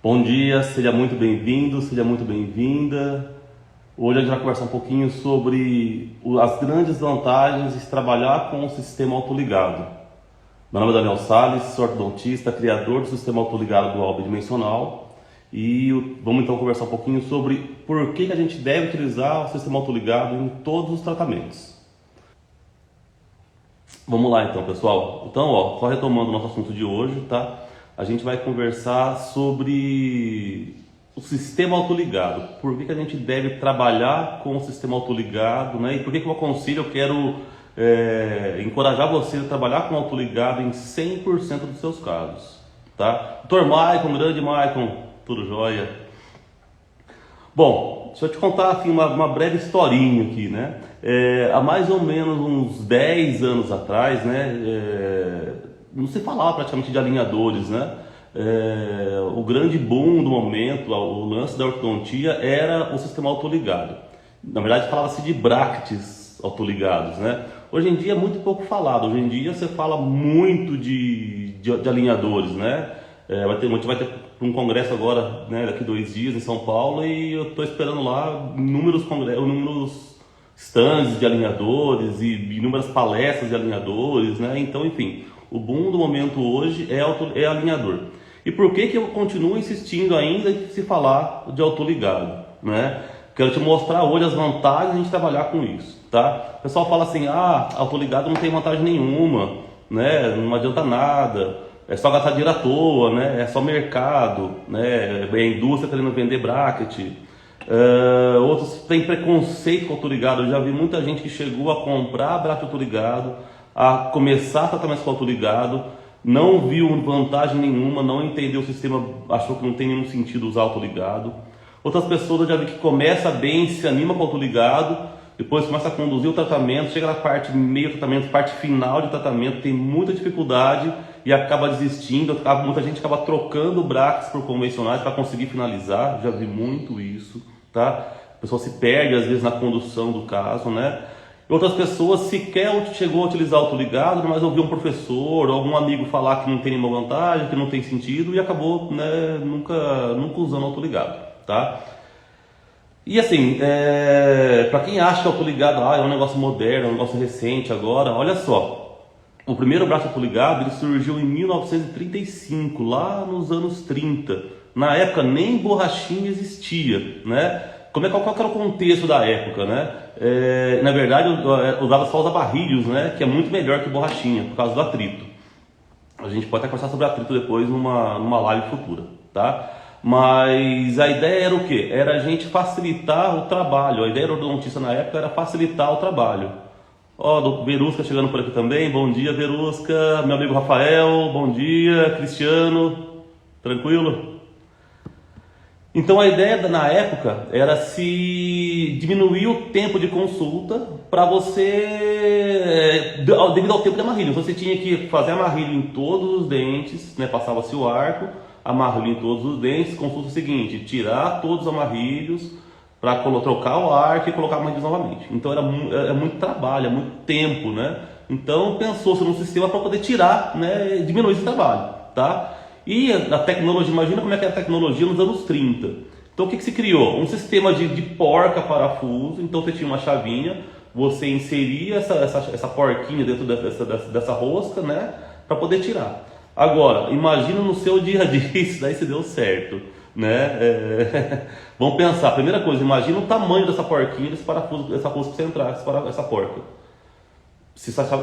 Bom dia, seja muito bem-vindo, seja muito bem-vinda. Hoje a gente vai conversar um pouquinho sobre as grandes vantagens de trabalhar com o sistema autoligado. Meu nome é Daniel Salles, sou ortodontista, criador do sistema autoligado dual bidimensional e vamos então conversar um pouquinho sobre por que a gente deve utilizar o sistema autoligado em todos os tratamentos. Vamos lá então, pessoal. Então, só retomando o nosso assunto de hoje, tá? A gente vai conversar sobre o sistema autoligado. Por que a gente deve trabalhar com o sistema autoligado, né? E por que eu aconselho, eu quero encorajar você a trabalhar com autoligado em 100% dos seus casos, tá? Dr. Maicon, grande Maicon, tudo jóia? Bom, deixa eu te contar assim, uma breve historinha aqui, né? Há mais ou menos uns 10 anos atrás, né? Não se falava praticamente de alinhadores, né? O grande boom do momento, o lance da ortodontia era o sistema autoligado. Na verdade, falava-se de brackets autoligados, né? Hoje em dia é muito pouco falado. Hoje em dia você fala muito de alinhadores, né? A gente vai ter um congresso agora, né, daqui 2 dias em São Paulo, e eu estou esperando lá inúmeros stands de alinhadores e inúmeras palestras de alinhadores, né? Então, enfim, o boom do momento hoje é alinhador. E por que eu continuo insistindo ainda em se falar de autoligado, né? Quero te mostrar hoje as vantagens de a gente trabalhar com isso, tá? O pessoal fala assim, autoligado não tem vantagem nenhuma, né? Não adianta nada, é só gastar dinheiro à toa, né? É só mercado, né? É a indústria querendo vender bracket. Outros têm preconceito com autoligado. Eu já vi muita gente que chegou a comprar bracket autoligado, a começar tratamento com autoligado, não viu vantagem nenhuma, não entendeu o sistema, achou que não tem nenhum sentido usar autoligado. Outras pessoas eu já vi que começa bem, se anima com autoligado, depois começa a conduzir o tratamento, chega na parte meio do tratamento, parte final de tratamento, tem muita dificuldade e acaba desistindo. Muita gente acaba trocando brackets por convencionais para conseguir finalizar, já vi muito isso, tá? A pessoa se perde às vezes na condução do caso, né? Outras pessoas sequer chegou a utilizar autoligado, mas ouviu um professor ou algum amigo falar que não tem nenhuma vantagem, que não tem sentido e acabou, né, nunca usando autoligado, tá? E assim, para quem acha que autoligado é um negócio moderno, é um negócio recente agora, olha só, o primeiro braço autoligado ele surgiu em 1935, lá nos anos 30. Na época nem borrachinha existia, né? Qual era o contexto da época, né? Na verdade, usava só os aparelhos, né? Que é muito melhor que borrachinha, por causa do atrito. A gente pode até conversar sobre atrito depois numa live futura, tá? Mas a ideia era o quê? Era a gente facilitar o trabalho. A ideia do ortodontista na época era facilitar o trabalho. Do Verusca chegando por aqui também. Bom dia, Verusca. Meu amigo Rafael, bom dia. Cristiano, tranquilo? Então a ideia na época era se diminuir o tempo de consulta para você, devido ao tempo de amarrilho. Você tinha que fazer amarrilho em todos os dentes, né? Passava-se o arco, amarrilho em todos os dentes. Consulta seguinte, tirar todos os amarrilhos para trocar o arco e colocar amarrilhos novamente. Então era muito trabalho, é muito tempo, né? Então pensou-se num sistema para poder tirar, né? Diminuir esse trabalho, tá? E a tecnologia, imagina como é que era a tecnologia nos anos 30. Então o que se criou? Um sistema de porca-parafuso. Então você tinha uma chavinha, você inseria essa porquinha dentro dessa rosca, né? Para poder tirar. Agora, imagina no seu dia a dia, isso daí se deu certo, né? Vamos pensar, a primeira coisa, imagina o tamanho dessa porquinha, desse parafuso, dessa rosca central, essa porca.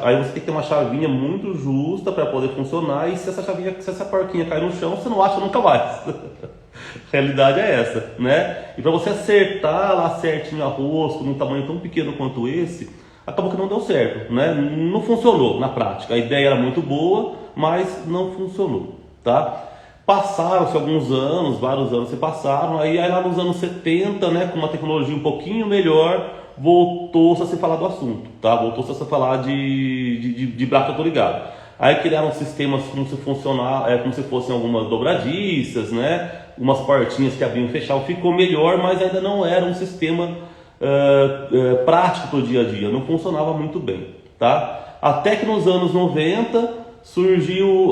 Aí você tem que ter uma chavinha muito justa para poder funcionar, e se essa porquinha cair no chão, você não acha nunca mais. A realidade é essa, né? E para você acertar lá certinho a rosca num tamanho tão pequeno quanto esse, acabou que não deu certo, né? Não funcionou na prática. A ideia era muito boa, mas não funcionou, tá? Passaram-se alguns anos, vários anos se passaram, aí lá nos anos 70, né, com uma tecnologia um pouquinho melhor, voltou-se a se falar do assunto, tá? Voltou-se a se falar de braço autoligado. Aí criaram sistemas como se fossem algumas dobradiças, né? Umas portinhas que abriam e fechavam, ficou melhor, mas ainda não era um sistema prático para o dia a dia, não funcionava muito bem, tá? Até que nos anos 90 surgiu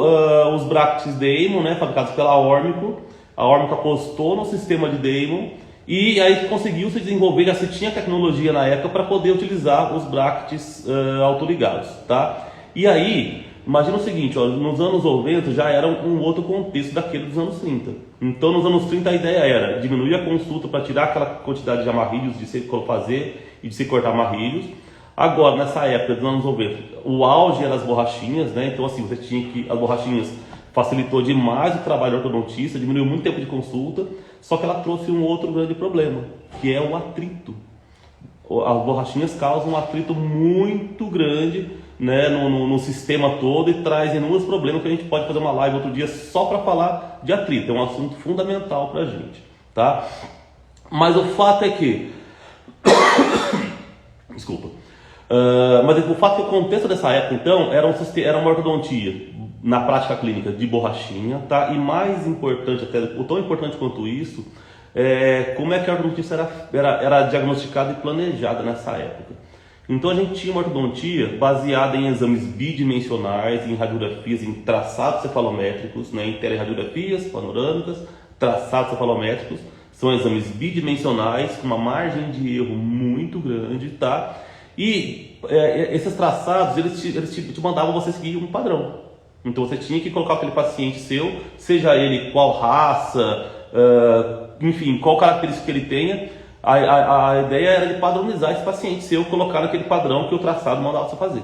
os brackets Damon, né, fabricados pela Ormco, a Orbital apostou no sistema de Damon e aí conseguiu se desenvolver, já se tinha tecnologia na época para poder utilizar os brackets autoligados, tá? E aí, imagina o seguinte, ó, nos anos 90 já era um outro contexto daquele dos anos 30. Então nos anos 30 a ideia era diminuir a consulta para tirar aquela quantidade de amarrilhos de se fazer e de se cortar amarrilhos. Agora, nessa época dos anos 90, o auge era as borrachinhas, né? Então assim, você tinha que, as borrachinhas facilitou demais o trabalho do ortodontista, diminuiu muito tempo de consulta, só que ela trouxe um outro grande problema, que é o atrito. As borrachinhas causam um atrito muito grande, né, no sistema todo e traz inúmeros problemas que a gente pode fazer uma live outro dia só para falar de atrito. É um assunto fundamental para a gente, tá? Mas o fato é que... Desculpa. Mas o fato é que o contexto dessa época, então, era uma ortodontia na prática clínica de borrachinha, tá? E mais importante, até tão importante quanto isso, como é que a ortodontista era diagnosticada e planejada nessa época. Então a gente tinha uma ortodontia baseada em exames bidimensionais, em radiografias, em traçados cefalométricos, né? Em teleradiografias panorâmicas, traçados cefalométricos, são exames bidimensionais com uma margem de erro muito grande, tá? E esses traçados, eles te mandavam você seguir um padrão. Então você tinha que colocar aquele paciente seu, seja ele qual raça, enfim, qual característica que ele tenha, a ideia era de padronizar esse paciente seu, colocar naquele padrão que o traçado mandava você fazer.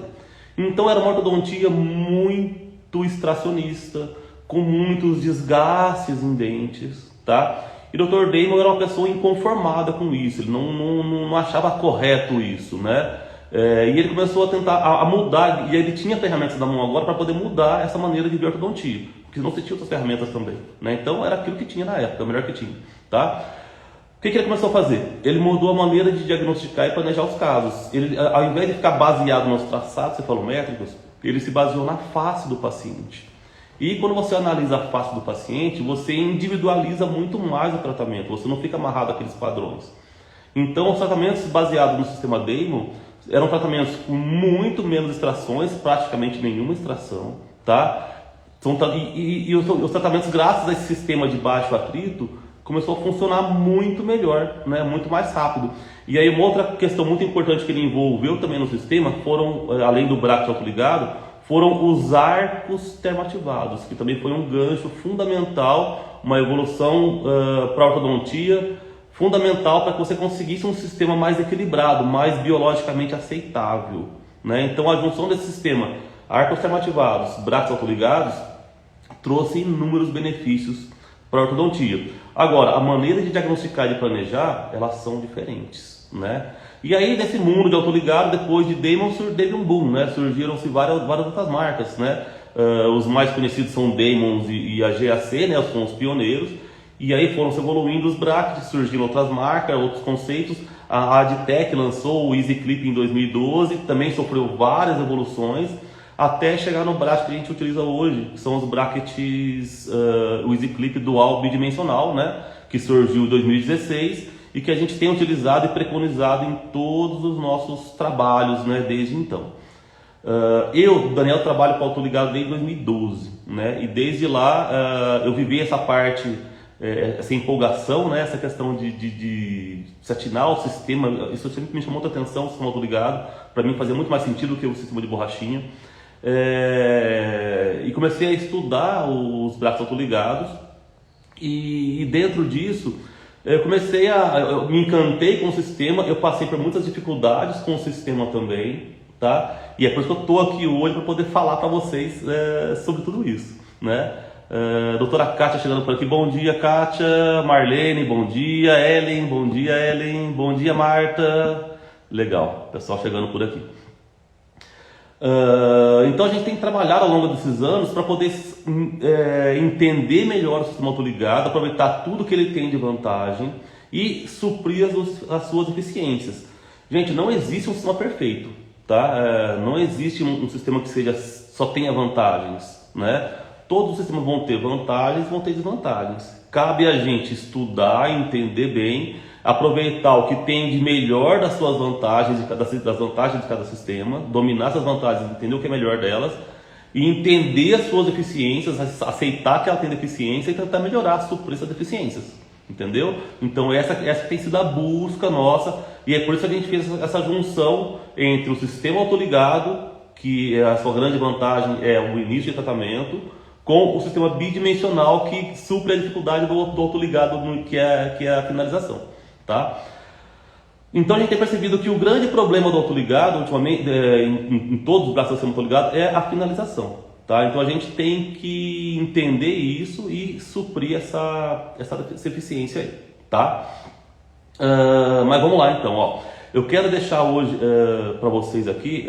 Então era uma ortodontia muito extracionista, com muitos desgastes em dentes, tá? E o Dr. Damon era uma pessoa inconformada com isso, ele não achava correto isso, né? E ele começou a tentar a mudar, e ele tinha ferramentas na mão agora para poder mudar essa maneira de ver ortodontia, porque não se tinha outras ferramentas também, né? Então era aquilo que tinha na época, o melhor que tinha, tá? O que ele começou a fazer? Ele mudou a maneira de diagnosticar e planejar os casos. Ele, ao invés de ficar baseado nos traçados cefalométricos, ele se baseou na face do paciente. E quando você analisa a face do paciente, você individualiza muito mais o tratamento, você não fica amarrado àqueles padrões. Então os tratamentos baseados no sistema Damon eram tratamentos com muito menos extrações, praticamente nenhuma extração, tá? E os tratamentos, graças a esse sistema de baixo atrito, começou a funcionar muito melhor, né? Muito mais rápido. E aí uma outra questão muito importante que ele envolveu também no sistema foram, além do bracket autoligado, foram os arcos termativados, que também foi um gancho fundamental, uma evolução para a ortodontia, fundamental para que você conseguisse um sistema mais equilibrado, mais biologicamente aceitável, né? Então a junção desse sistema, arcos termativados, brackets autoligados, trouxe inúmeros benefícios para a ortodontia. Agora, a maneira de diagnosticar e de planejar, elas são diferentes, né? E aí, nesse mundo de autoligado, depois de Damon, teve um boom, né? Surgiram-se várias outras marcas, né? Os mais conhecidos são Damon e a GAC, né? São os pioneiros. E aí foram se evoluindo os brackets, surgiram outras marcas, outros conceitos. A Adtech lançou o EasyClip em 2012, também sofreu várias evoluções, até chegar no bracket que a gente utiliza hoje, que são os brackets, o EasyClip dual bidimensional, né? Que surgiu em 2016 e que a gente tem utilizado e preconizado em todos os nossos trabalhos, né? Desde então. Daniel, trabalho com autoligado desde 2012, né? E desde lá eu vivi essa parte, essa empolgação, né? Essa questão de se atinar o sistema, isso sempre me chamou muita atenção, o sistema autoligado. Para mim fazia muito mais sentido que o sistema de borrachinha. E comecei a estudar os brackets autoligados e dentro disso eu me encantei com o sistema. Eu passei por muitas dificuldades com o sistema também, tá? E é por isso que eu estou aqui hoje para poder falar para vocês sobre tudo isso, né? Doutora Kátia chegando por aqui, bom dia Kátia, Marlene, bom dia, Ellen, bom dia Ellen, bom dia Marta, legal, pessoal chegando por aqui. Então a gente tem que trabalhar ao longo desses anos para poder entender melhor o sistema autoligado, aproveitar tudo que ele tem de vantagem e suprir as suas deficiências. Gente, não existe um sistema perfeito, tá? Não existe um sistema que só tenha vantagens, né? Todos os sistemas vão ter vantagens, vão ter desvantagens. Cabe a gente estudar, entender bem, aproveitar o que tem de melhor das suas vantagens, das vantagens de cada sistema, dominar essas vantagens, entender o que é melhor delas e entender as suas deficiências, aceitar que ela tem deficiência e tentar melhorar, suprir essas deficiências, entendeu? Então essa tem sido a busca nossa, e é por isso que a gente fez essa junção entre o sistema autoligado, que a sua grande vantagem é o início de tratamento, com o sistema bidimensional, que supre a dificuldade do autoligado, que é a finalização, tá? Então a gente tem percebido que o grande problema do autoligado, ultimamente, em todos os braços do sistema autoligado, é a finalização, tá? Então a gente tem que entender isso e suprir essa deficiência aí, tá? Mas vamos lá então, ó. Eu quero deixar hoje para vocês aqui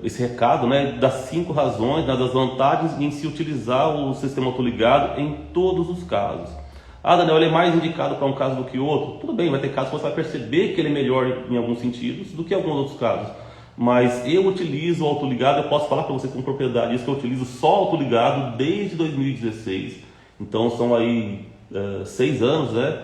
esse recado, né, das 5 razões, né, das vantagens em se utilizar o sistema autoligado em todos os casos. Ah, Daniel, ele é mais indicado para um caso do que outro? Tudo bem, vai ter casos que você vai perceber que ele é melhor em alguns sentidos do que em alguns outros casos. Mas eu utilizo o autoligado, eu posso falar para vocês com propriedade isso, que eu utilizo só autoligado desde 2016. Então são aí 6 anos, né?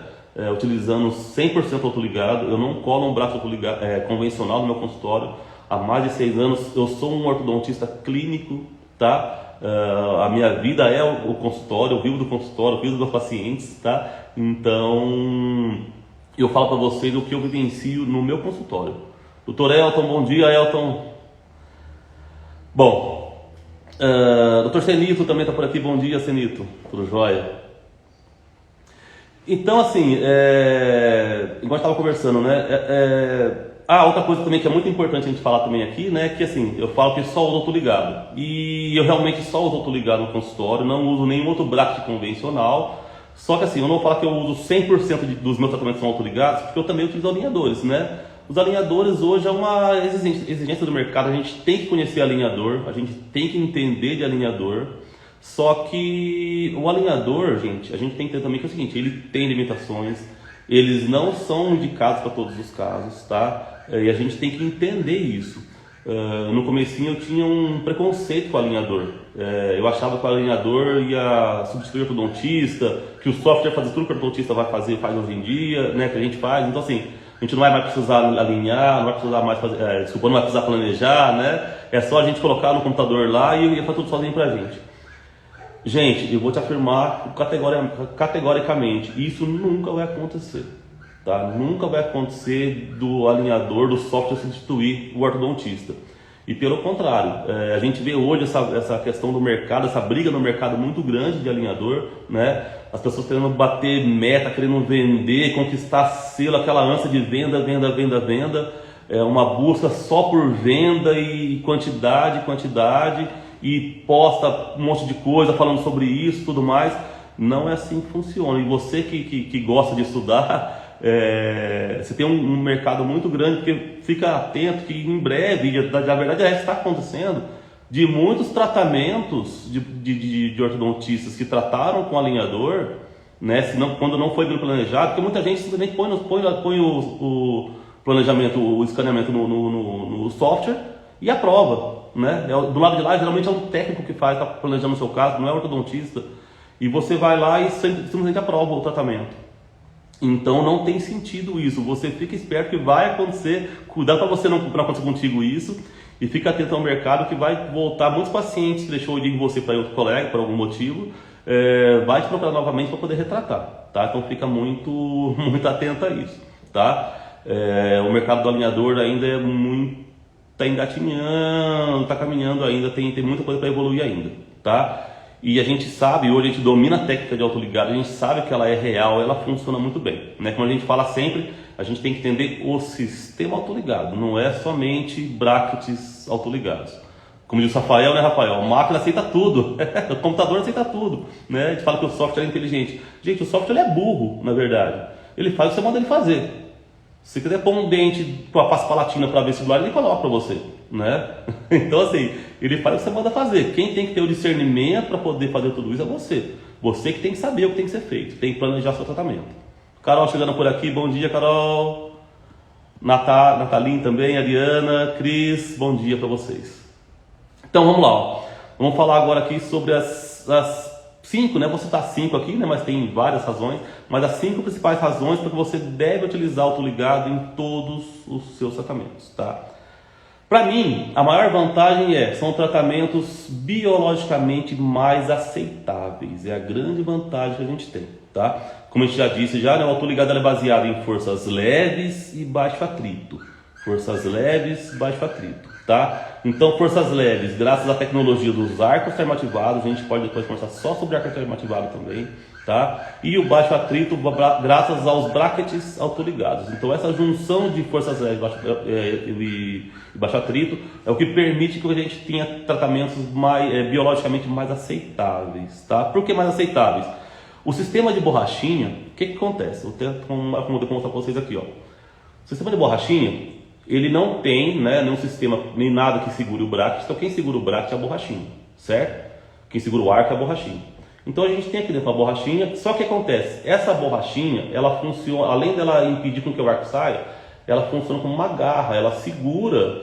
Utilizando 100% autoligado. Eu não colo um braço autoligado, convencional no meu consultório. Há mais de 6 anos eu sou um ortodontista clínico, tá? A minha vida é o consultório, eu vivo do consultório, eu vivo dos pacientes, tá? Então eu falo para vocês o que eu vivencio no meu consultório. Doutor Elton, bom dia, Elton. Bom, doutor Senito também está por aqui, bom dia, Senito, tudo jóia? Então, assim, igual a gente estava conversando, né? Outra coisa também que é muito importante a gente falar também aqui, né? Que assim, eu falo que só uso autoligado. E eu realmente só uso autoligado no consultório, não uso nenhum outro bracket convencional. Só que assim, eu não vou falar que eu uso 100% dos meus tratamentos são autoligados, porque eu também utilizo alinhadores, né? Os alinhadores hoje é uma exigência do mercado, a gente tem que conhecer alinhador, a gente tem que entender de alinhador. Só que o alinhador, gente, a gente tem que ter também que é o seguinte, ele tem limitações, eles não são indicados para todos os casos, tá? E a gente tem que entender isso. No comecinho eu tinha um preconceito com o alinhador. Eu achava que o alinhador ia substituir o ortodontista, que o software ia fazer tudo que o ortodontista faz hoje em dia, né? Que a gente faz. Então assim, a gente não vai mais precisar alinhar, não vai precisar mais fazer, não vai precisar planejar, né? É só a gente colocar no computador lá e fazer tudo sozinho pra gente. Gente, eu vou te afirmar categoricamente, isso nunca vai acontecer, tá? Nunca vai acontecer do alinhador, do software substituir o ortodontista. E pelo contrário, a gente vê hoje essa questão do mercado, essa briga no mercado muito grande de alinhador, né? As pessoas querendo bater meta, querendo vender, conquistar selo, aquela ânsia de venda, uma busca só por venda e quantidade, e posta um monte de coisa falando sobre isso e tudo mais. Não é assim que funciona. E você que gosta de estudar, você tem um mercado muito grande, porque fica atento que em breve, na verdade já está acontecendo, de muitos tratamentos de ortodontistas que trataram com alinhador, né, quando não foi bem planejado, porque muita gente simplesmente põe o planejamento, o escaneamento no software e aprova. Né? Do lado de lá, geralmente é um técnico que faz, está planejando o seu caso, não é um ortodontista, e você vai lá e simplesmente aprova o tratamento. Então não tem sentido isso. Você fica esperto que vai acontecer, cuidado para você não acontecer contigo isso, e fica atento ao mercado que vai voltar. Muitos pacientes que deixou de ir você para outro colega por algum motivo, vai te procurar novamente para poder retratar, tá? Então fica muito atento a isso, tá? O mercado do alinhador ainda é muito, está engatinhando, está caminhando ainda, tem muita coisa para evoluir ainda, tá? E a gente sabe, hoje a gente domina a técnica de autoligado, a gente sabe que ela é real, ela funciona muito bem, né? Como a gente fala sempre, a gente tem que entender o sistema autoligado, não é somente brackets autoligados. Como diz o Rafael, né, Rafael? A máquina aceita tudo, o computador aceita tudo, né? A gente fala que o software é inteligente. Gente, o software é burro, na verdade. Ele faz o que você manda ele fazer. Se quiser pôr um dente com a pasta palatina para vestibular, ele coloca para você, né? Então assim, ele faz o que você manda fazer. Quem tem que ter o discernimento para poder fazer tudo isso é você. Você que tem que saber o que tem que ser feito, tem que planejar seu tratamento. Carol chegando por aqui, bom dia, Carol. Nataline também, Ariana, Cris, bom dia para vocês. Então vamos lá, ó. Vamos falar agora aqui sobre as 5, né? Vou citar 5 aqui, né? Mas tem várias razões. Mas as 5 principais razões para que você deve utilizar o autoligado em todos os seus tratamentos, tá? Para mim, a maior vantagem são tratamentos biologicamente mais aceitáveis. É a grande vantagem que a gente tem, tá? Como a gente já disse, né, o autoligado é baseado em forças leves e baixo atrito. Forças leves, baixo atrito, tá? Então, forças leves, graças à tecnologia dos arcos termoativados, a gente pode depois conversar só sobre arco termoativado também, tá? E o baixo atrito, graças aos brackets autoligados. Então, essa junção de forças leves e baixo atrito é o que permite que a gente tenha tratamentos biologicamente mais aceitáveis, tá? Por que mais aceitáveis? O sistema de borrachinha, o que acontece? Vou mostrar para vocês aqui, ó. O sistema de borrachinha, ele não tem, né, nenhum sistema, nem nada que segure o bracket. Então quem segura o bracket é a borrachinha, certo? Quem segura o arco é a borrachinha. Então a gente tem aqui dentro a borrachinha, só que acontece, essa borrachinha, ela funciona, além dela impedir com que o arco saia, ela funciona como uma garra, ela segura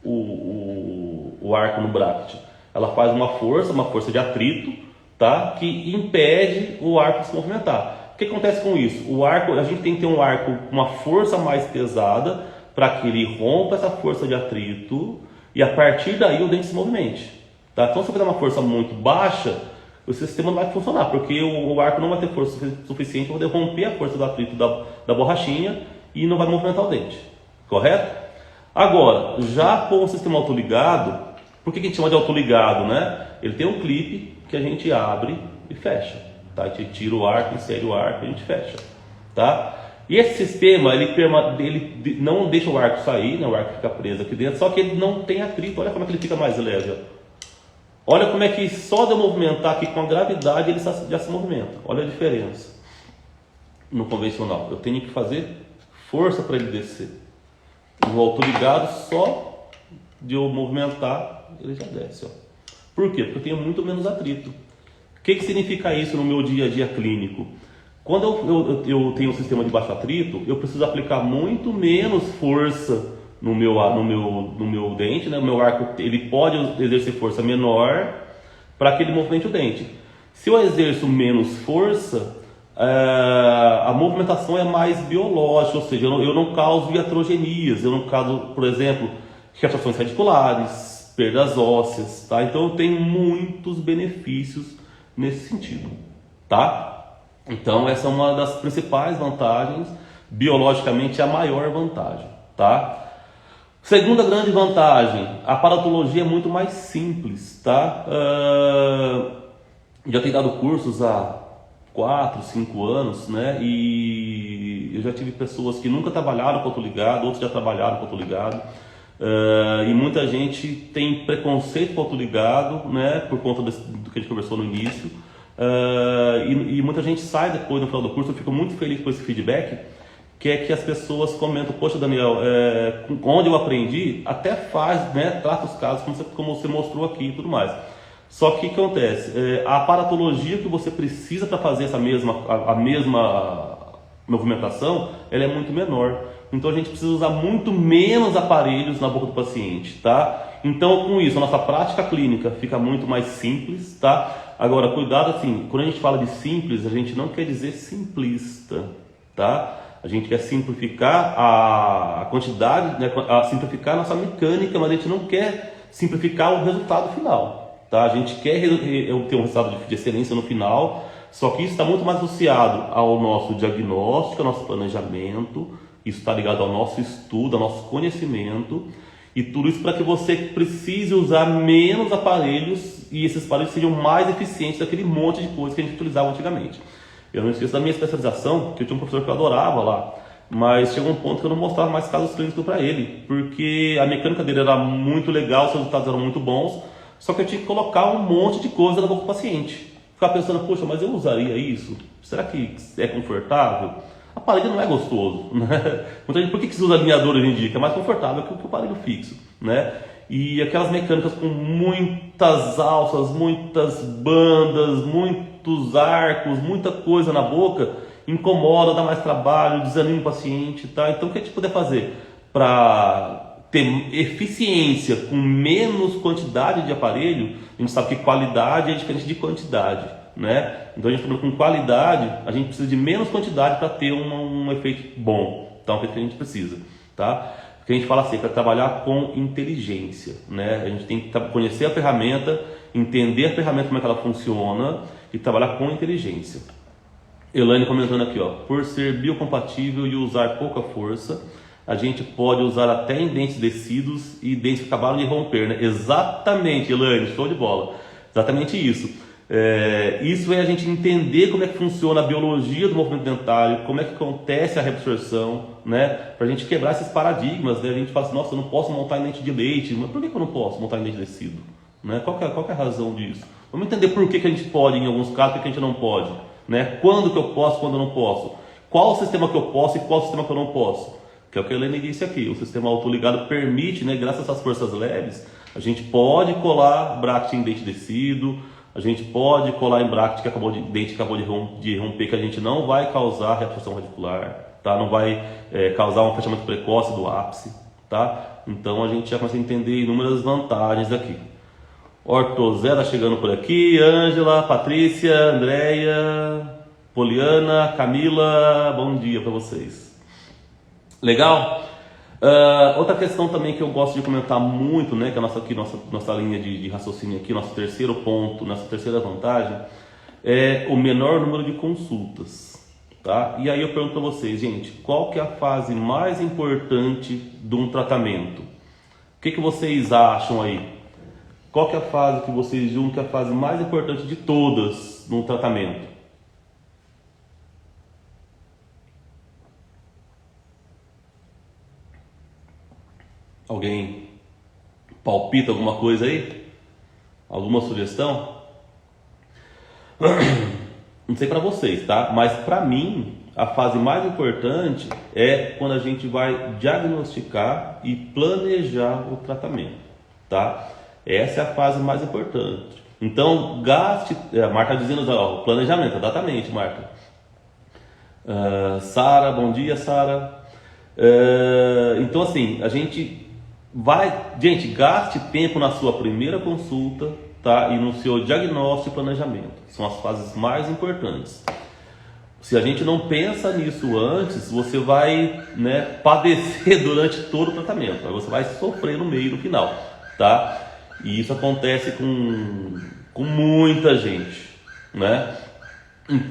o arco no bracket. Ela faz uma força de atrito, tá? Que impede o arco de se movimentar. O que acontece com isso? O arco, a gente tem que ter um arco com uma força mais pesada para que ele rompa essa força de atrito e a partir daí o dente se movimente, tá? Então se você der uma força muito baixa, o sistema não vai funcionar, porque o arco não vai ter força suficiente para poder romper a força do atrito da borrachinha e não vai movimentar o dente, correto? Agora, já com o sistema autoligado, por que a gente chama de autoligado, né? Ele tem um clipe que a gente abre e fecha, tá? A gente tira o arco, insere o arco e a gente fecha, tá? E esse sistema, ele não deixa o arco sair, né? O arco fica preso aqui dentro, só que ele não tem atrito. Olha como é que ele fica mais leve, ó. Olha como é que só de eu movimentar aqui com a gravidade ele já se movimenta. Olha a diferença no convencional. Eu tenho que fazer força para ele descer. No autoligado, só de eu movimentar, ele já desce, ó. Por quê? Porque eu tenho muito menos atrito. O que significa isso no meu dia a dia clínico? Quando eu tenho um sistema de baixo atrito, eu preciso aplicar muito menos força no meu dente, né? O meu arco, ele pode exercer força menor para que ele movimente o dente. Se eu exerço menos força, a movimentação é mais biológica, ou seja, eu não causo iatrogenias, eu não causo, por exemplo, retrações radiculares, perdas ósseas, tá? Então eu tenho muitos benefícios nesse sentido, tá? Então essa é uma das principais vantagens, biologicamente a maior vantagem, tá? Segunda grande vantagem, a aparatologia é muito mais simples, tá? Já tenho dado cursos há 4, 5 anos, né? E eu já tive pessoas que nunca trabalharam com autoligado, outros já trabalharam com autoligado. E muita gente tem preconceito com autoligado, né? Por conta do que a gente conversou no início. E muita gente sai depois no final do curso. Eu fico muito feliz com esse feedback, que é que as pessoas comentam: poxa, Daniel, onde eu aprendi, até faz, né, trata os casos como você mostrou aqui e tudo mais. Só que o que acontece? A aparatologia que você precisa para fazer a mesma movimentação, ela é muito menor. Então a gente precisa usar muito menos aparelhos na boca do paciente, tá? Então com isso, a nossa prática clínica fica muito mais simples, tá? Agora, cuidado assim, quando a gente fala de simples, a gente não quer dizer simplista, tá? A gente quer simplificar a quantidade, né, simplificar a nossa mecânica, mas a gente não quer simplificar o resultado final, tá? A gente quer ter um resultado de excelência no final, só que isso está muito mais associado ao nosso diagnóstico, ao nosso planejamento, isso está ligado ao nosso estudo, ao nosso conhecimento, e tudo isso para que você precise usar menos aparelhos e esses aparelhos sejam mais eficientes daquele monte de coisa que a gente utilizava antigamente. Eu não esqueço da minha especialização, que eu tinha um professor que eu adorava lá, mas chegou um ponto que eu não mostrava mais casos clínicos para ele, porque a mecânica dele era muito legal, os resultados eram muito bons, só que eu tinha que colocar um monte de coisa na boca do paciente. Ficar pensando: poxa, mas eu usaria isso? Será que é confortável? O aparelho não é gostoso, né? Muita gente, por que se usa alinhador hoje em dia? Que é mais confortável que o aparelho fixo, né? E aquelas mecânicas com muitas alças, muitas bandas, muitos arcos, muita coisa na boca, incomoda, dá mais trabalho, desanima o paciente, tá? Então o que a gente puder fazer para ter eficiência com menos quantidade de aparelho? A gente sabe que qualidade é diferente de quantidade, né? Então a gente trabalha com qualidade, a gente precisa de menos quantidade para ter um efeito bom, tá? Um efeito que a gente precisa, tá? que a gente fala assim, para trabalhar com inteligência, né? A gente tem que conhecer a ferramenta, entender a ferramenta, como é que ela funciona e trabalhar com inteligência. Elaine comentando aqui, ó, por ser biocompatível e usar pouca força, a gente pode usar até em dentes descidos e dentes que acabaram de romper, né? Exatamente, Elaine, show de bola. Exatamente isso. Isso é a gente entender como é que funciona a biologia do movimento dentário, como é que acontece a reabsorção, né? Para a gente quebrar esses paradigmas, né? A gente fala assim, nossa, eu não posso montar em dente de leite, mas por que eu não posso montar em dente descido? Né? Qual que é a razão disso? Vamos entender por que a gente pode em alguns casos e por que a gente não pode, né? Quando que eu posso, quando eu não posso? Qual o sistema que eu posso e qual o sistema que eu não posso? Que é o que a Helene disse aqui, o sistema autoligado permite, né, graças a essas forças leves, a gente pode colar bracket em dente descido, a gente pode colar em bracket que dente que acabou de romper, que a gente não vai causar reabsorção radicular, tá? Não vai causar um fechamento precoce do ápice, tá? Então a gente já começa a entender inúmeras vantagens aqui. Ortozé tá chegando por aqui, Ângela, Patrícia, Andréia, Poliana, Camila, bom dia para vocês. Legal? Outra questão também que eu gosto de comentar muito, né, que é nossa linha de raciocínio aqui, nosso terceiro ponto, nossa terceira vantagem, é o menor número de consultas, tá? E aí eu pergunto para vocês, gente, qual que é a fase mais importante de um tratamento? O que vocês acham aí? Qual que é a fase que vocês julgam que é a fase mais importante de todas num tratamento? Alguém palpita alguma coisa aí? Alguma sugestão? Não sei para vocês, tá? Mas para mim, a fase mais importante é quando a gente vai diagnosticar e planejar o tratamento, tá? Essa é a fase mais importante. Então, gaste... A Marta está dizendo, ó, planejamento, exatamente, Marta. Sara, bom dia, Sara. Então, assim, a gente... Gente, gaste tempo na sua primeira consulta, tá? E no seu diagnóstico e planejamento. São as fases mais importantes. Se a gente não pensa nisso antes, você vai, né, padecer durante todo o tratamento. Aí você vai sofrer no meio e no final, tá? E isso acontece com muita gente, né?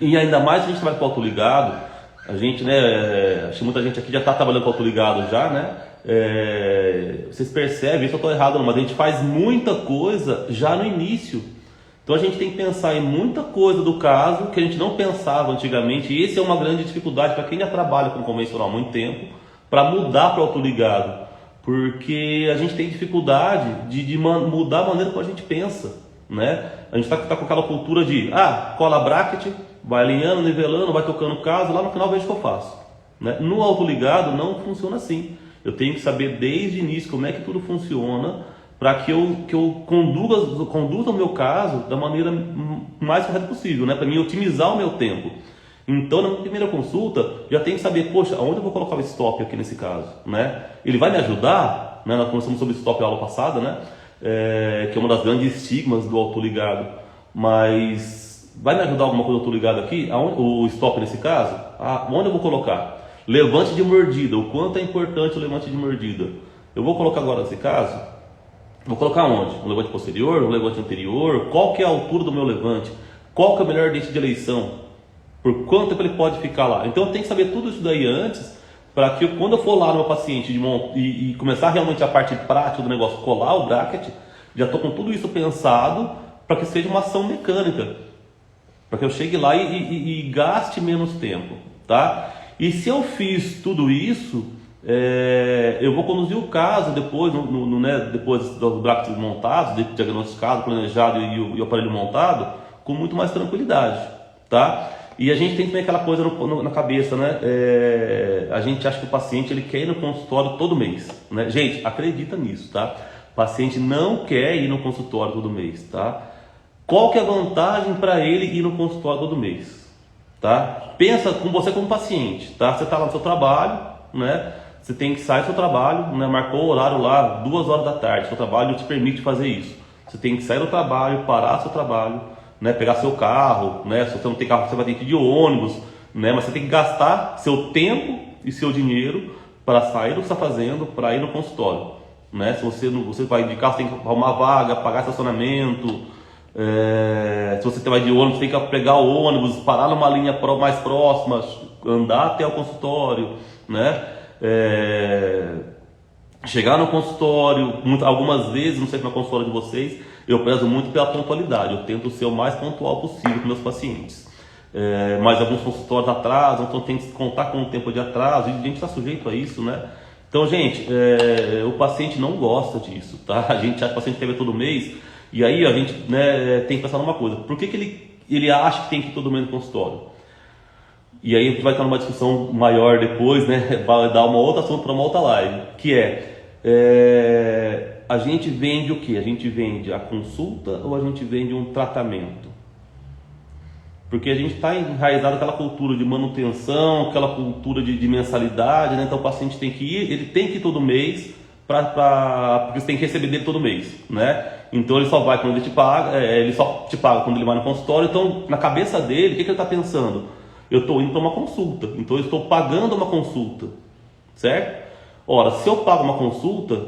E ainda mais se a gente trabalha com autoligado, a gente, né? Acho que muita gente aqui já está trabalhando com autoligado já, né? Vocês percebem, isso eu estou errado não, mas a gente faz muita coisa já no início. Então a gente tem que pensar em muita coisa do caso que a gente não pensava antigamente, e esse é uma grande dificuldade para quem já trabalha com convencional há muito tempo, para mudar para o autoligado, porque a gente tem dificuldade de mudar a maneira como a gente pensa, né? A gente está com aquela cultura de, cola bracket, vai alinhando, nivelando, vai tocando o caso, lá no final vejo o que eu faço, né? No autoligado não funciona assim. Eu tenho que saber desde o início como é que tudo funciona para que eu conduza o meu caso da maneira mais correta possível, né? Para mim otimizar o meu tempo. Então, na primeira consulta, já tenho que saber, poxa, aonde eu vou colocar o stop aqui nesse caso, né? Ele vai me ajudar, né? Nós conversamos sobre stop na aula passada, né? Que é uma das grandes estigmas do autoligado, mas vai me ajudar alguma coisa o autoligado aqui? O stop nesse caso? Onde eu vou colocar? Levante de mordida, o quanto é importante o levante de mordida. Eu vou colocar agora nesse caso, vou colocar onde? Um levante posterior, um levante anterior? Qual que é a altura do meu levante? Qual que é o melhor dente de eleição? Por quanto tempo ele pode ficar lá? Então eu tenho que saber tudo isso daí antes, para que quando eu for lá no meu paciente e começar realmente a parte prática do negócio, colar o bracket, já estou com tudo isso pensado para que seja uma ação mecânica, para que eu chegue lá e gaste menos tempo, tá? E se eu fiz tudo isso, eu vou conduzir o caso depois, né, depois dos brackets montados, diagnosticado, planejado e o aparelho montado, com muito mais tranquilidade, tá? E a gente tem também aquela coisa na cabeça, né? A gente acha que o paciente ele quer ir no consultório todo mês, né? Gente, acredita nisso, tá? O paciente não quer ir no consultório todo mês, tá? Qual que é a vantagem para ele ir no consultório todo mês? Tá? Pensa com você como paciente, tá? Você está lá no seu trabalho, né? Você tem que sair do seu trabalho, né? Marcou o horário lá, 2 horas da tarde, seu trabalho te permite fazer isso. Você tem que sair do trabalho, parar seu trabalho, né? Pegar seu carro, né? Se você não tem carro, você vai ter que ir de ônibus, né? Mas você tem que gastar seu tempo e seu dinheiro para sair do que está fazendo, para ir no consultório, né? Se você vai de carro, você tem que arrumar vaga, pagar estacionamento. Se você vai de ônibus, tem que pegar o ônibus, parar numa linha mais próxima, andar até o consultório, né? Chegar no consultório, algumas vezes, não sei como é o consultório de vocês, eu prezo muito pela pontualidade, eu tento ser o mais pontual possível com meus pacientes. Mas alguns consultórios atrasam, então tem que contar com um tempo de atraso, e a gente está sujeito a isso, né? Então, gente, o paciente não gosta disso, tá? A gente acha que o paciente quer ver todo mês, e aí a gente, né, tem que pensar numa coisa, por que ele acha que tem que ir todo mês no consultório? E aí a gente vai estar numa discussão maior depois, né? Vai dar uma outra assunto para uma outra live, que a gente vende o quê? A gente vende a consulta ou a gente vende um tratamento? Porque a gente está enraizado naquela cultura de manutenção, aquela cultura de mensalidade, né? Então o paciente tem que ir, ele tem que ir todo mês, porque você tem que receber dele todo mês, né? Então ele só vai quando ele te paga, ele só te paga quando ele vai no consultório. Então na cabeça dele, o que ele está pensando? Eu estou indo para uma consulta, então eu estou pagando uma consulta, certo? Ora, se eu pago uma consulta,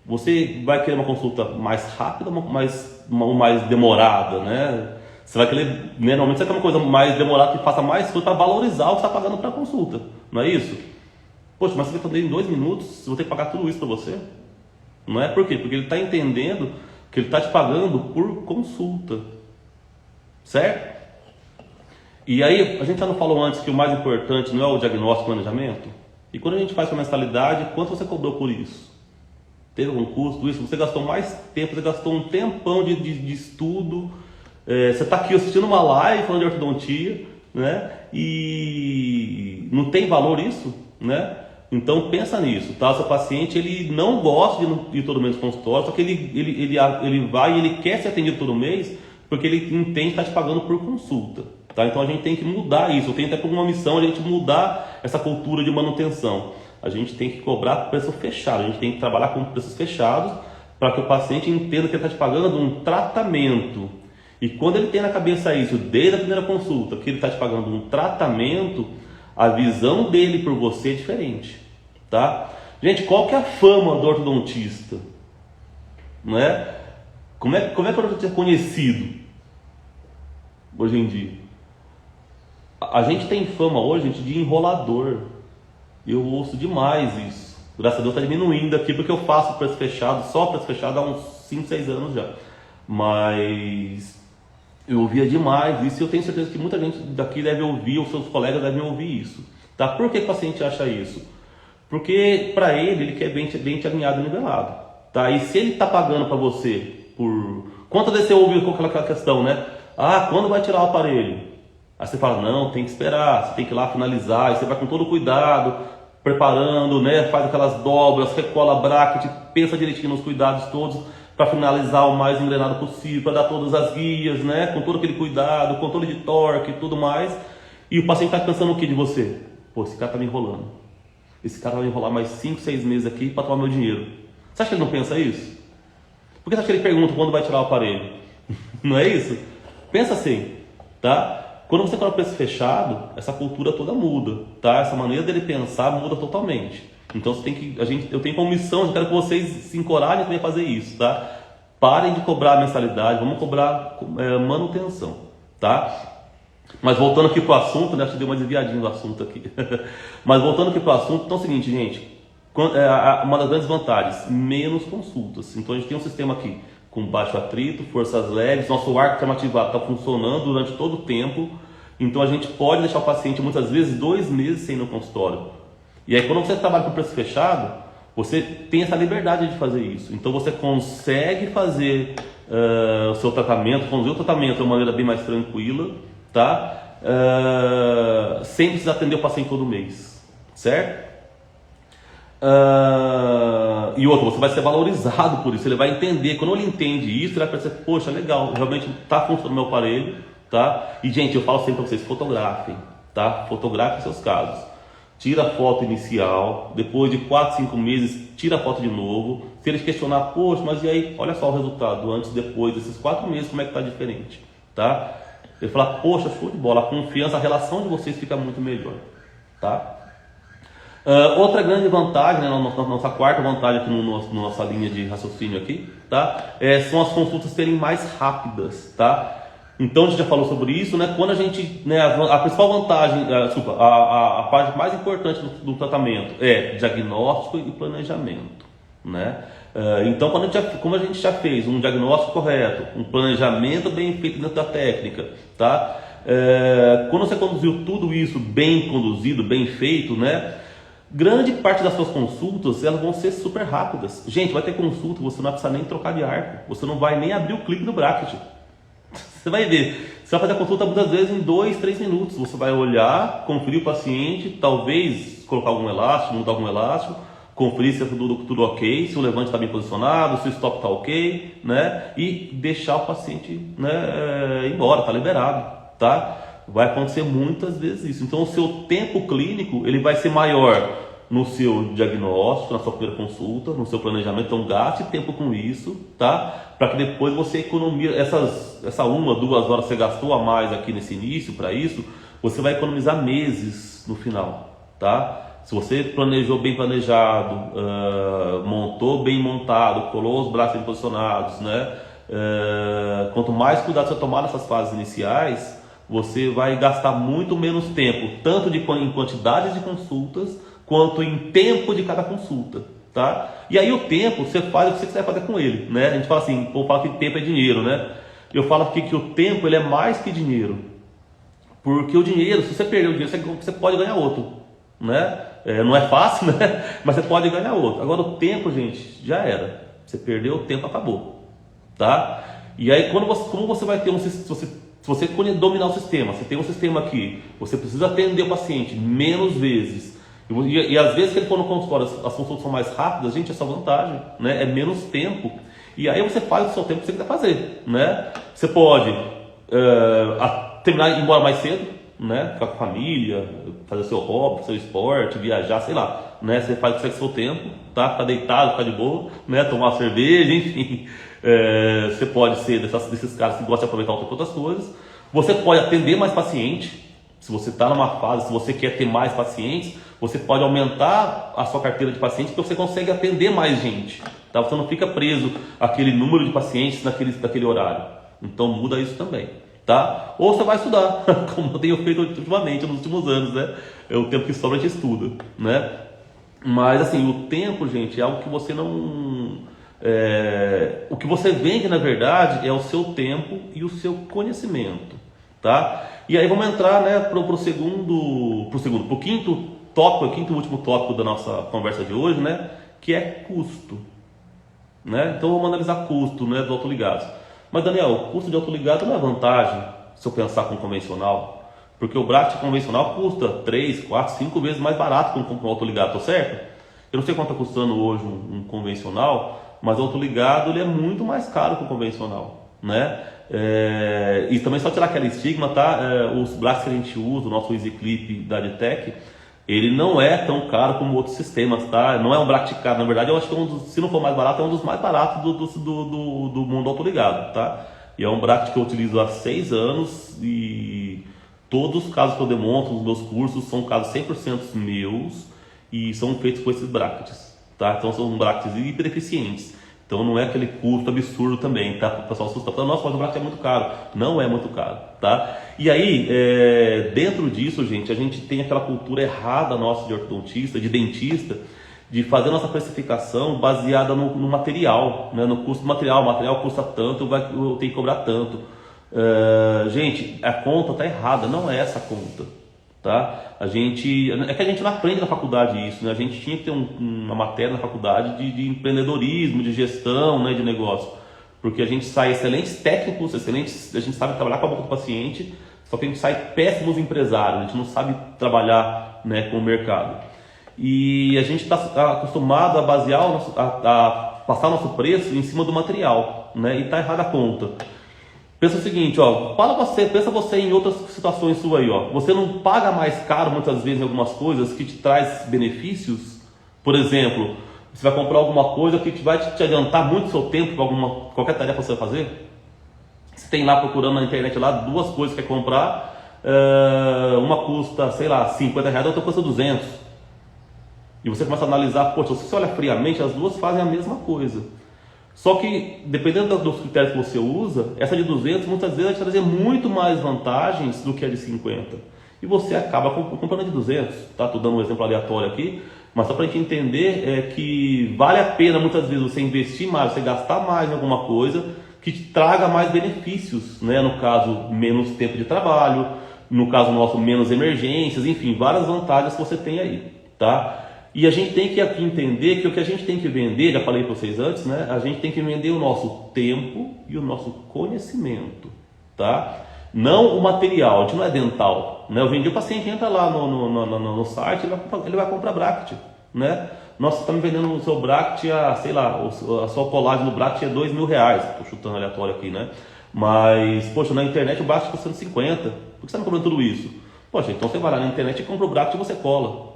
você vai querer uma consulta mais rápida ou mais demorada, né? Você vai querer, né, normalmente você quer uma coisa mais demorada que faça mais coisa para valorizar o que você está pagando para a consulta, não é isso? Poxa, mas você vai atender em 2 minutos, eu vou ter que pagar tudo isso para você? Não é? Por quê? Porque ele está entendendo que ele está te pagando por consulta, certo? E aí, a gente já não falou antes que o mais importante não é o diagnóstico e o planejamento? E quando a gente faz com a mensalidade, quanto você cobrou por isso? Teve algum custo? Isso? Você gastou mais tempo, você gastou um tempão de estudo. Você está aqui assistindo uma live falando de ortodontia, né? E não tem valor isso, né? Então pensa nisso, tá? O seu paciente, ele não gosta de ir todo mês no consultório, só que ele vai e ele quer ser atendido todo mês porque ele entende que está te pagando por consulta, tá? Então a gente tem que mudar isso. Eu tenho até como uma missão a gente mudar essa cultura de manutenção. A gente tem que cobrar preço fechado, a gente tem que trabalhar com preços fechados para que o paciente entenda que ele está te pagando um tratamento. E quando ele tem na cabeça isso, desde a primeira consulta, que ele está te pagando um tratamento, a visão dele por você é diferente, tá? Gente, qual que é a fama do ortodontista? Não é? Como é que o ortodontista é conhecido hoje em dia? A gente tem fama hoje, gente, de enrolador. Eu ouço demais isso. Graças a Deus está diminuindo aqui, porque eu faço preço fechado, só preço fechado há uns 5, 6 anos já. Mas eu ouvia demais isso, e eu tenho certeza que muita gente daqui deve ouvir, os seus colegas devem ouvir isso, tá? Por que o paciente acha isso? Porque para ele quer bem te alinhado e nivelado, tá? E se ele está pagando para você por... Quantas vezes você ouve com aquela questão, né? Ah, quando vai tirar o aparelho? Aí você fala, não, tem que esperar, você tem que ir lá finalizar, aí você vai com todo cuidado, preparando, né? Faz aquelas dobras, recola bracket, pensa direitinho nos cuidados todos, para finalizar o mais engrenado possível, para dar todas as guias, né? Com todo aquele cuidado, controle de torque e tudo mais. E o paciente está pensando o que de você? Pô, esse cara está me enrolando. Esse cara vai me enrolar mais 5, 6 meses aqui para tomar meu dinheiro. Você acha que ele não pensa isso? Por que você acha que ele pergunta quando vai tirar o aparelho? Não é isso? Pensa assim, tá? Quando você coloca o preço fechado, essa cultura toda muda, tá? Essa maneira dele pensar muda totalmente. Então você tem que, eu tenho como missão, eu quero que vocês se encorajem também a fazer isso, tá? Parem de cobrar a mensalidade, vamos cobrar manutenção, tá? Mas voltando aqui para o assunto, né? Acho que deu uma desviadinha do assunto aqui. Mas voltando aqui para o assunto, então é o seguinte, gente. Uma das grandes vantagens, menos consultas. Então a gente tem um sistema aqui com baixo atrito, forças leves, nosso arco termoativado está funcionando durante todo o tempo. Então a gente pode deixar o paciente muitas vezes 2 meses sem ir no consultório. E aí quando você trabalha com preço fechado, você tem essa liberdade de fazer isso. Então você consegue fazer o seu tratamento, conduzir o tratamento de uma maneira bem mais tranquila, tá? Sem precisar atender o paciente todo mês, certo? E outra, você vai ser valorizado por isso, ele vai entender. Quando ele entende isso, ele vai pensar, poxa, legal, realmente está funcionando o meu aparelho, tá? E gente, eu falo sempre para vocês, fotografem, tá? Fotografem seus casos. Tira a foto inicial, depois de 4, 5 meses, tira a foto de novo. Se eles questionar, poxa, mas e aí, olha só o resultado, antes e depois desses 4 meses, como é que está diferente, tá? Ele fala, poxa, show de bola, a confiança, a relação de vocês fica muito melhor, tá? Outra grande vantagem, né, nossa quarta vantagem aqui na nossa linha de raciocínio aqui, tá? São as consultas serem mais rápidas, tá? Então a gente já falou sobre isso, né? Quando a gente, né, a principal vantagem, a parte mais importante do tratamento é diagnóstico e planejamento, né? Então como a gente já fez um diagnóstico correto, um planejamento bem feito dentro da técnica, tá? Quando você conduziu tudo isso bem conduzido, bem feito, né? Grande parte das suas consultas, elas vão ser super rápidas. Gente, vai ter consulta que você não vai precisar nem trocar de arco. Você não vai nem abrir o clipe do bracket. Você vai ver. Você vai fazer a consulta muitas vezes em 2, 3 minutos. Você vai olhar, conferir o paciente, talvez colocar algum elástico, mudar algum elástico, conferir se é tudo ok, se o levante está bem posicionado, se o stop está ok, né? E deixar o paciente, né, ir embora, está liberado, tá? Vai acontecer muitas vezes isso. Então o seu tempo clínico ele vai ser maior no seu diagnóstico, na sua primeira consulta, no seu planejamento. Então gaste tempo com isso, tá? Para que depois você economize essa 1, 2 horas que você gastou a mais aqui nesse início para isso, você vai economizar meses no final, tá? Se você planejou bem planejado, montou bem montado, colou os braços bem posicionados, né? Quanto mais cuidado você tomar nessas fases iniciais, você vai gastar muito menos tempo, tanto em quantidade de consultas, quanto em tempo de cada consulta, tá? E aí o tempo, você faz o que você quiser fazer com ele, né? A gente fala assim, o povo fala que tempo é dinheiro, né? Eu falo aqui que o tempo ele é mais que dinheiro, porque o dinheiro, se você perder o dinheiro, você pode ganhar outro, né? Não é fácil, né? Mas você pode ganhar outro. Agora o tempo, gente, já era. Você perdeu o tempo, acabou, tá? E aí como você vai ter se você dominar o sistema, você tem um sistema aqui, você precisa atender o paciente menos vezes, e às vezes que ele for no consultório, as consultas são mais rápidas, gente, essa vantagem, né? É menos tempo, e aí você faz o seu tempo que você quiser fazer, né? Você pode terminar e ir embora mais cedo, né? Ficar com a família, fazer seu hobby, seu esporte, viajar, sei lá, né? Você faz o que você quer com o seu tempo, tá? Ficar deitado, ficar de boa, né? Tomar uma cerveja, enfim. Você pode ser desses caras que gostam de aproveitar o tempo para outras coisas. Você pode atender mais paciente. Se você está numa fase, se você quer ter mais pacientes, você pode aumentar a sua carteira de pacientes, porque você consegue atender mais gente, tá? Você não fica preso àquele número de pacientes naquele horário. Então muda isso também, tá? Ou você vai estudar, como eu tenho feito ultimamente, nos últimos anos, né? O tempo que sobra a gente estuda, né? Mas assim, o tempo, gente, é algo que você não... o que você vende, na verdade, é o seu tempo e o seu conhecimento, tá? E aí vamos entrar, né, pro quinto tópico, quinto e último tópico da nossa conversa de hoje, né, que é custo, né? Então vamos analisar custo, né, do autoligado. Mas Daniel, o custo de autoligado não é vantagem se eu pensar com convencional, porque o bracket convencional custa 3, 4, 5 vezes mais barato que um autoligado, tá certo? Eu não sei quanto está custando hoje um convencional, mas o autoligado ele é muito mais caro que o convencional, né? E também só tirar aquele estigma, tá? Os brackets que a gente usa, o nosso EasyClip da Adtech, ele não é tão caro como outros sistemas, tá? Não é um bracket caro, na verdade eu acho que se não for mais barato, é um dos mais baratos do mundo autoligado, tá? E é um bracket que eu utilizo há 6 anos e todos os casos que eu demonstro nos meus cursos são casos 100% meus e são feitos com esses brackets, tá? Então são brackets hiper eficientes. Então não é aquele custo absurdo também, tá? O pessoal assusta, nossa, mas o bracket é muito caro. Não é muito caro, tá? E aí, dentro disso, gente, a gente tem aquela cultura errada nossa de ortodontista, de dentista, de fazer nossa precificação baseada no material, né? No custo do material. O material custa tanto, eu tenho que cobrar tanto. Gente, a conta tá errada, não é essa a conta, tá? É que a gente não aprende na faculdade isso, né? A gente tinha que ter uma matéria na faculdade de empreendedorismo, de gestão, né, de negócio, porque a gente sai excelentes técnicos, a gente sabe trabalhar com a boca do paciente, só que a gente sai péssimos empresários, a gente não sabe trabalhar, né, com o mercado. E a gente está acostumado a basear a passar o nosso preço em cima do material, né? E está errada a conta. Pensa o seguinte, ó, pensa você em outras situações suas aí, ó. Você não paga mais caro muitas vezes em algumas coisas que te traz benefícios? Por exemplo, você vai comprar alguma coisa que vai te adiantar muito seu tempo para qualquer tarefa que você vai fazer? Você tem lá procurando na internet lá 2 coisas que quer comprar, uma custa, sei lá, R$50, a outra custa 200. E você começa a analisar, poxa, se você olha friamente, as duas fazem a mesma coisa. Só que, dependendo dos critérios que você usa, essa de 200 muitas vezes vai te trazer muito mais vantagens do que a de 50. E você acaba comprando a de 200. Tá? Estou dando um exemplo aleatório aqui, mas só para a gente entender que vale a pena muitas vezes você investir mais, você gastar mais em alguma coisa que te traga mais benefícios, né? No caso, menos tempo de trabalho, no caso nosso, menos emergências, enfim, várias vantagens que você tem aí, tá? E a gente tem que aqui entender que o que a gente tem que vender, já falei para vocês antes, né? A gente tem que vender o nosso tempo e o nosso conhecimento, tá? Não o material, a gente não é dental, né? Eu vendi, o paciente entra lá no site, ele vai comprar Bract, né? Nossa, está me vendendo o seu Bract, sei lá, a sua colagem no Bract é R$2.000, estou chutando aleatório aqui, né? Mas, poxa, na internet o Bract custa 150, por que você está me cobrando tudo isso? Poxa, então você vai lá na internet e compra o Bract e você cola.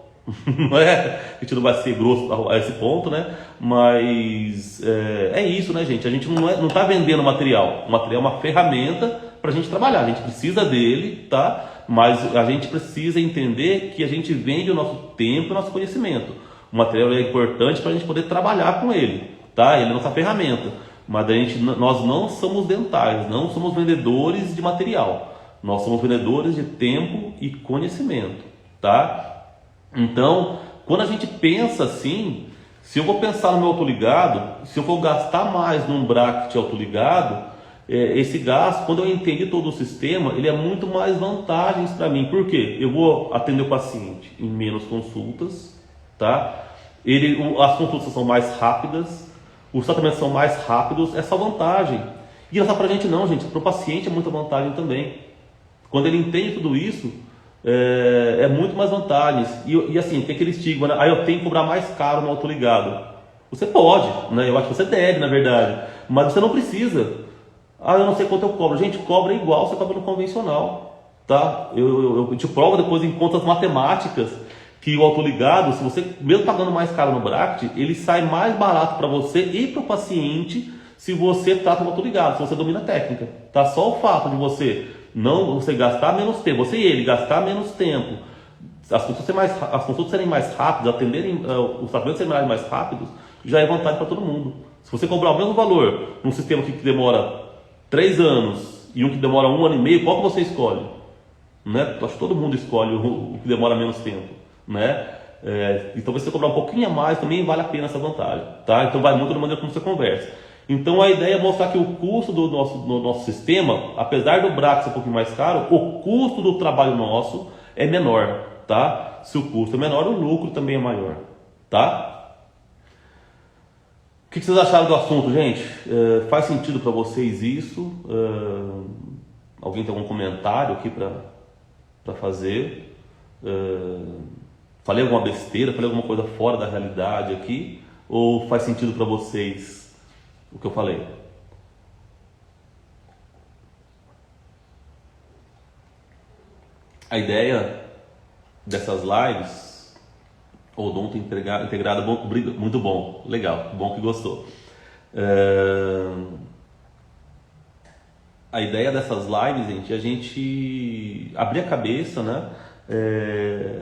Não é? A gente não vai ser grosso a esse ponto, né? Mas é isso, né, gente? A gente não está vendendo material. O material é uma ferramenta para a gente trabalhar. A gente precisa dele, tá? Mas a gente precisa entender que a gente vende o nosso tempo e o nosso conhecimento. O material é importante para a gente poder trabalhar com ele, tá? Ele é nossa ferramenta. Mas nós não somos dentais, não somos vendedores de material. Nós somos vendedores de tempo e conhecimento, tá? Então, quando a gente pensa assim, se eu vou pensar no meu autoligado, se eu vou gastar mais num bracket autoligado, esse gasto, quando eu entender todo o sistema, ele é muito mais vantagens para mim. Por quê? Eu vou atender o paciente em menos consultas, tá? As consultas são mais rápidas, os tratamentos são mais rápidos, é só vantagem. E não é só para a gente não, gente, para o paciente é muita vantagem também. Quando ele entende tudo isso, é muito mais vantagens. E assim, tem aquele estigma, né? Eu tenho que cobrar mais caro no autoligado. Você pode, né? Eu acho que você deve, na verdade, mas você não precisa. Eu não sei quanto eu cobro. Gente, cobra igual você cobra no convencional, tá? Eu te provo depois em contas matemáticas que o autoligado, se você, mesmo pagando mais caro no Bract, ele sai mais barato para você e para o paciente se você trata o autoligado, se você domina a técnica, tá? Só o fato de você gastar menos tempo, você e ele gastar menos tempo, as consultas serem mais rápidas, os tratamentos serem mais rápidos, já é vantagem para todo mundo. Se você cobrar o mesmo valor num sistema que demora 3 anos e um que demora 1 ano e meio, qual que você escolhe? Né? Acho que todo mundo escolhe o que demora menos tempo, né? Então você cobrar um pouquinho a mais também vale a pena essa vantagem, tá? Então vai muito da maneira como você conversa. Então a ideia é mostrar que o custo do nosso sistema, apesar do Bract ser um pouquinho mais caro, o custo do trabalho nosso é menor, tá? Se o custo é menor, o lucro também é maior, tá? O que vocês acharam do assunto, gente? Faz sentido para vocês isso? Alguém tem algum comentário aqui para fazer? Falei alguma besteira? Falei alguma coisa fora da realidade aqui? Ou faz sentido para vocês o que eu falei? A ideia dessas lives, odonto integrado, muito bom, legal, bom que gostou. A ideia dessas lives, gente, é a gente abrir a cabeça, né?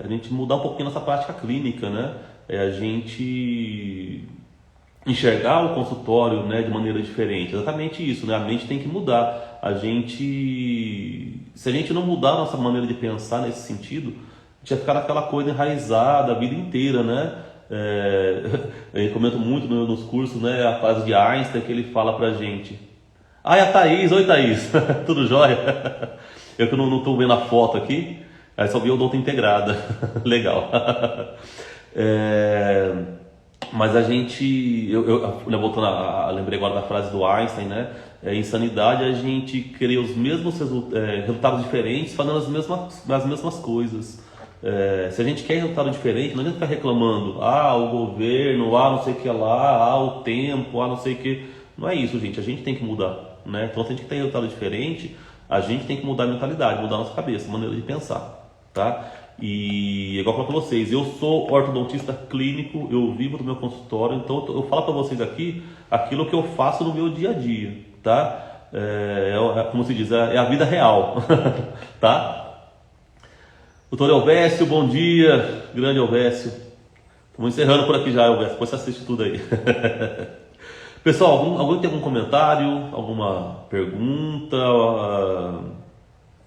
A gente mudar um pouquinho nossa prática clínica, né? A gente enxergar o consultório, né, de maneira diferente. Exatamente isso, né? A mente tem que mudar. Se a gente não mudar a nossa maneira de pensar nesse sentido, a gente vai ficar naquela coisa enraizada a vida inteira, né? Eu comento muito nos cursos, né, a frase de Einstein que ele fala pra gente. É a Thaís, oi Thaís, tudo jóia? Eu que não estou vendo a foto aqui, aí só vi o odonto integrada, legal. Mas a gente, voltando lembrei agora da frase do Einstein, né? Insanidade é a gente querer os mesmos resultados diferentes fazendo as mesmas coisas. Se a gente quer resultado diferente, não adianta ficar reclamando, o governo, não sei o que lá, o tempo, não sei o que. Não é isso, gente, a gente tem que mudar, né? Então, se a gente tem resultado diferente, a gente tem que mudar a mentalidade, mudar a nossa cabeça, a maneira de pensar, tá? E igual eu falo para vocês, eu sou ortodontista clínico, eu vivo no meu consultório, então eu falo para vocês aqui aquilo que eu faço no meu dia a dia, tá? Como se diz, é a vida real, tá? Doutor Elvésio, bom dia, grande Elvésio. Estamos encerrando por aqui já, Elvis. Depois você assiste tudo aí. Pessoal, alguém tem algum comentário, alguma pergunta?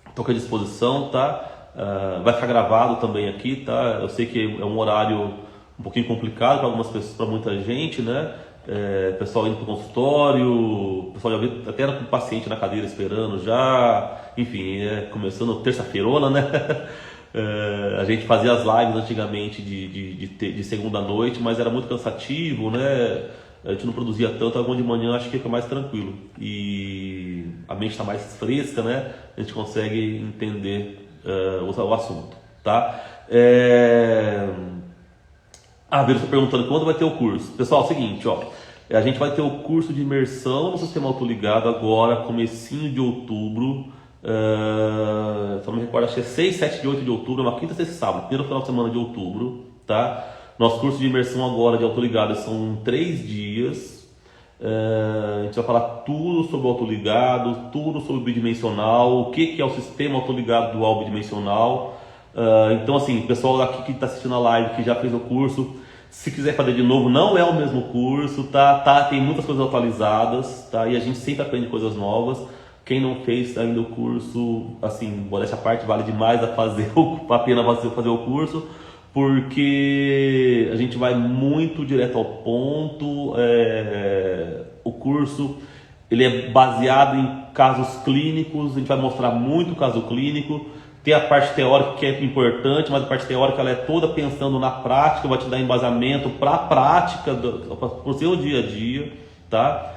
Estou à disposição, tá? Vai ficar gravado também aqui, tá? Eu sei que é um horário um pouquinho complicado para algumas pessoas, para muita gente, né? Pessoal indo para o consultório, pessoal já vê até com o paciente na cadeira esperando já, enfim, começando terça-feirona, né? A gente fazia as lives antigamente de segunda à noite, mas era muito cansativo, né? A gente não produzia tanto, agora de manhã acho que fica mais tranquilo e a mente está mais fresca, né? A gente consegue entender o assunto, tá? Vero está perguntando quando vai ter o curso. Pessoal, é o seguinte, ó, a gente vai ter o curso de imersão no sistema autoligado agora, comecinho de outubro, só não me recordo, acho que é 6, 7 e 8 de outubro, uma quinta, sexta e sábado, primeiro final de semana de outubro, tá? Nosso curso de imersão agora de autoligado são 3 dias. A gente vai falar tudo sobre o autoligado, tudo sobre o bidimensional, o que é o sistema autoligado dual bidimensional. Então assim, o pessoal aqui que está assistindo a live, que já fez o curso, se quiser fazer de novo, não é o mesmo curso, tá? Tem muitas coisas atualizadas, tá? E a gente sempre aprende coisas novas. Quem não fez ainda o curso, assim, modéstia à parte, vale demais a pena fazer o curso, porque a gente vai muito direto ao ponto. O curso ele é baseado em casos clínicos, a gente vai mostrar muito caso clínico. Tem a parte teórica que é importante, mas a parte teórica ela é toda pensando na prática, vai te dar embasamento para a prática, para o seu dia a dia, tá?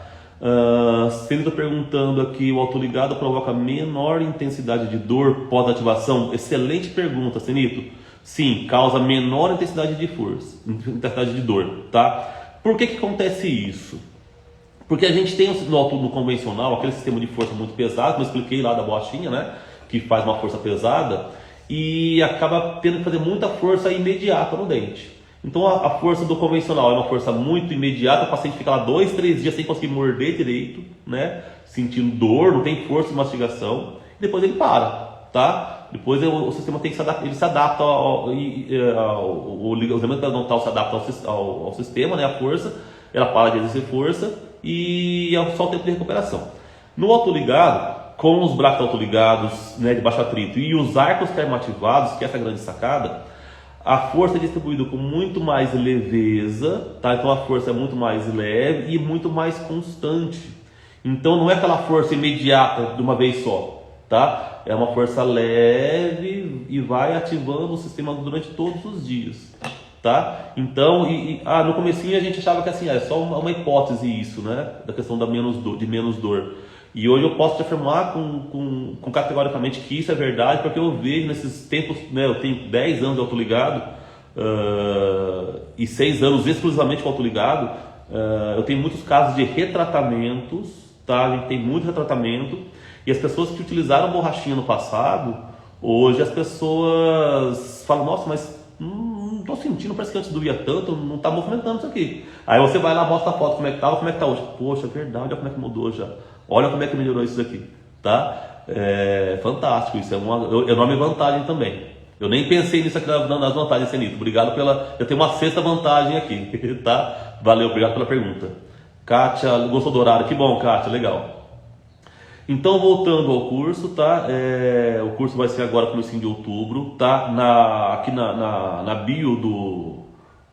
Senito perguntando aqui, o autoligado provoca menor intensidade de dor pós-ativação? Excelente pergunta, Senito. Sim, causa menor intensidade de força, intensidade de dor, tá? Por que acontece isso? Porque a gente tem no convencional aquele sistema de força muito pesado, como eu expliquei lá da bochinha, né? Que faz uma força pesada e acaba tendo que fazer muita força imediata no dente. Então a força do convencional é uma força muito imediata, o paciente fica lá 2, 3 dias sem conseguir morder direito, né? Sentindo dor, não tem força de mastigação, e depois ele para, tá? Depois o sistema tem que se adaptar, ele se adapta o ligamento periodontal se adapta ao sistema, né? A força, ela para de exercer força e é só o tempo de recuperação. No autoligado, com os braços autoligados, né, de baixo atrito e os arcos termoativados, que é essa grande sacada, a força é distribuída com muito mais leveza, tá? Então a força é muito mais leve e muito mais constante. Então não é aquela força imediata de uma vez só, tá? É uma força leve e vai ativando o sistema durante todos os dias, tá? Então, no comecinho a gente achava que assim, é só uma hipótese isso, né? Da questão de menos dor. E hoje eu posso te afirmar categoricamente que isso é verdade, porque eu vejo nesses tempos, né, eu tenho 10 anos de autoligado e 6 anos exclusivamente com autoligado, eu tenho muitos casos de retratamentos, tá? A gente tem muito retratamento, e as pessoas que utilizaram borrachinha no passado, hoje as pessoas falam, nossa, mas não estou sentindo, parece que antes doía tanto, não está movimentando isso aqui. Aí você vai lá, mostra a foto, como é que estava, como é que está hoje. Poxa, é verdade, olha como é que mudou já. Olha como é que melhorou isso daqui, tá? É fantástico, isso é uma enorme vantagem também. Eu nem pensei nisso aqui nas vantagens, Senito. Obrigado eu tenho uma sexta vantagem aqui, tá? Valeu, obrigado pela pergunta. Kátia, gostou do horário? Que bom, Kátia, legal. Então, voltando ao curso, tá? O curso vai ser agora comecinho de outubro, tá? Aqui na bio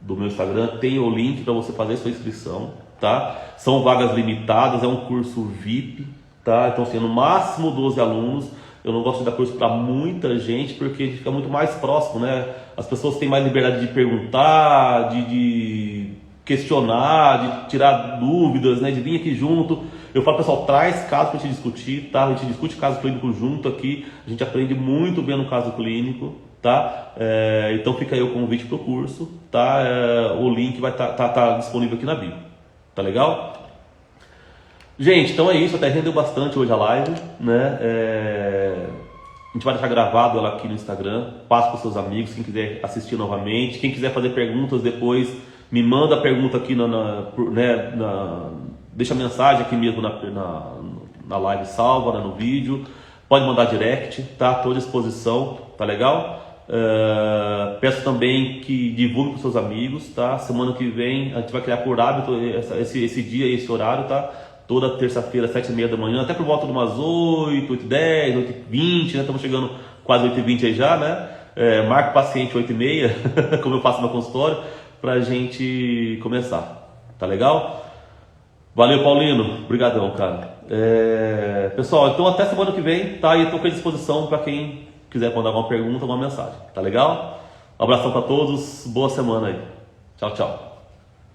do meu Instagram tem o link para você fazer sua inscrição. Tá? São vagas limitadas, é um curso VIP, tá? Então, assim, no máximo 12 alunos. Eu não gosto de dar curso para muita gente, porque fica muito mais próximo, né? As pessoas têm mais liberdade de perguntar, de questionar, de tirar dúvidas, né? De vir aqui junto. Eu falo, pessoal, traz caso para a gente discutir, tá? A gente discute caso clínico junto aqui, a gente aprende muito bem no caso clínico, tá? Então fica aí o convite para o curso, tá? O link vai tá disponível aqui na bio. Tá legal? Gente, então é isso. Até rendeu bastante hoje a live, né? A gente vai deixar gravado ela aqui no Instagram. Passa para os seus amigos, quem quiser assistir novamente. Quem quiser fazer perguntas depois, me manda a pergunta aqui deixa a mensagem aqui mesmo na live salva, no vídeo. Pode mandar direct, tá? Estou à disposição, tá legal? Peço também que divulgue para os seus amigos, tá? Semana que vem a gente vai criar por hábito esse dia, esse horário, tá? Toda terça-feira, 7h30 da manhã, até por volta de umas 8, 8h10, 8h20, né? Estamos chegando quase 8h20 aí já, né? Marca o paciente 8h30, como eu faço no consultório, pra gente começar, tá legal? Valeu, Paulino, obrigadão, cara. Pessoal, então até semana que vem, tá? E estou à disposição para quem quiser mandar alguma pergunta, alguma mensagem, tá legal? Um abração para todos, boa semana aí. Tchau, tchau.